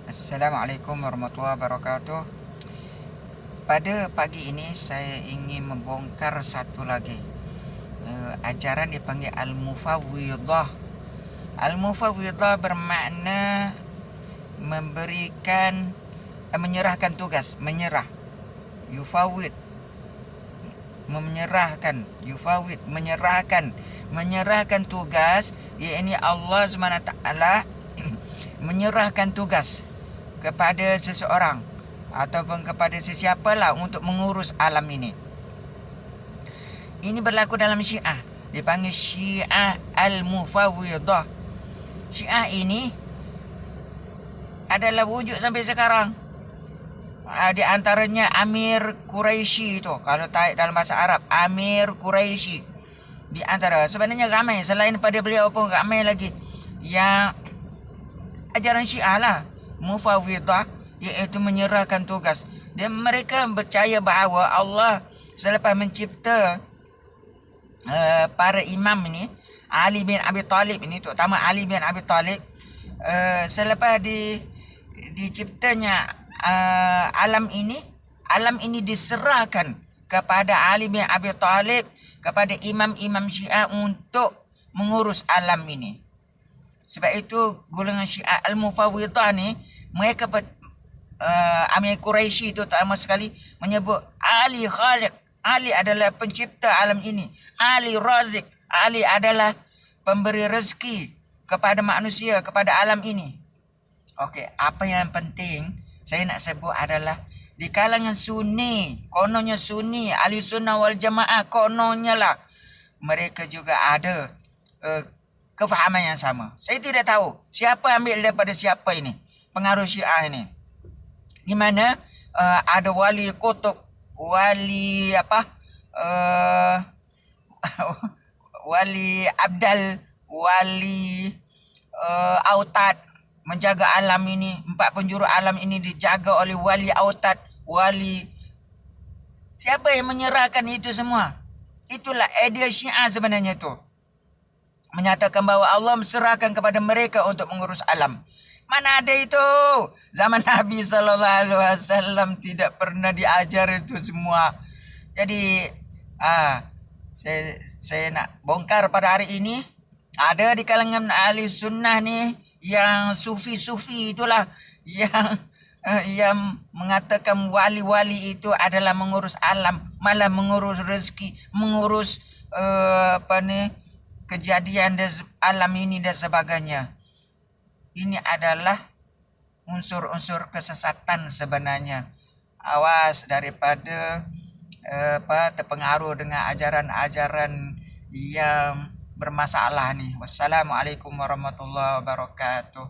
Assalamualaikum warahmatullahi wabarakatuh. Pada pagi ini saya ingin membongkar satu lagi ajaran dipanggil Al-Mufawwidah. Al-Mufawwidah bermakna memberikan menyerahkan tugas, menyerah. Yufawwid, menyerahkan tugas, yakni Allah SWT menyerahkan tugas kepada seseorang ataupun kepada sesiapalah untuk mengurus alam ini. Ini berlaku dalam Syiah, dipanggil Syiah Al-Mufawwidah. Syiah ini adalah wujud sampai sekarang. Di antaranya Amir Quraisy itu, kalau tajuk dalam bahasa Arab, Amir Quraisy. Di antara, sebenarnya ramai, selain pada beliau pun ramai lagi yang ajaran Syiah lah, Mufawwidah, iaitu menyerahkan tugas. Dan mereka percaya bahawa Allah selepas mencipta para imam ini, Ali bin Abi Talib ini, terutama Ali bin Abi Talib, selepas diciptanya alam ini diserahkan kepada Ali bin Abi Talib, kepada imam-imam Syiah untuk mengurus alam ini. Sebab itu golongan Syiah Al-Mufawwidah ni, mereka Amir Quraisy itu terutama sekali menyebut Ali Khaliq, Ali adalah pencipta alam ini, Ali Razik, Ali adalah pemberi rezeki kepada manusia, kepada alam ini. Okey, apa yang penting saya nak sebut adalah di kalangan Sunni, kononnya Sunni, Ahli Sunnah wal Jamaah, kononnya lah mereka juga ada kefahaman yang sama. Saya tidak tahu siapa ambil daripada siapa ini, pengaruh Syiah ini. Di mana ada wali kutub, wali wali abdal, wali autad, menjaga alam ini, 4 penjuru alam ini dijaga oleh wali autad, wali. Siapa yang menyerahkan itu semua? Itulah idea Syiah sebenarnya tu. Menyatakan bahawa Allah serahkan kepada mereka untuk mengurus alam. Mana ada itu? Zaman Nabi SAW tidak pernah diajar itu semua. Jadi saya nak bongkar pada hari ini. Ada di kalangan ahli sunnah ni yang sufi-sufi itulah yang mengatakan wali-wali itu adalah mengurus alam, malah mengurus rezeki, mengurus kejadian alam ini dan sebagainya. Ini adalah unsur-unsur kesesatan sebenarnya. Awas daripada terpengaruh dengan ajaran-ajaran yang bermasalah ni. Wassalamualaikum warahmatullahi wabarakatuh.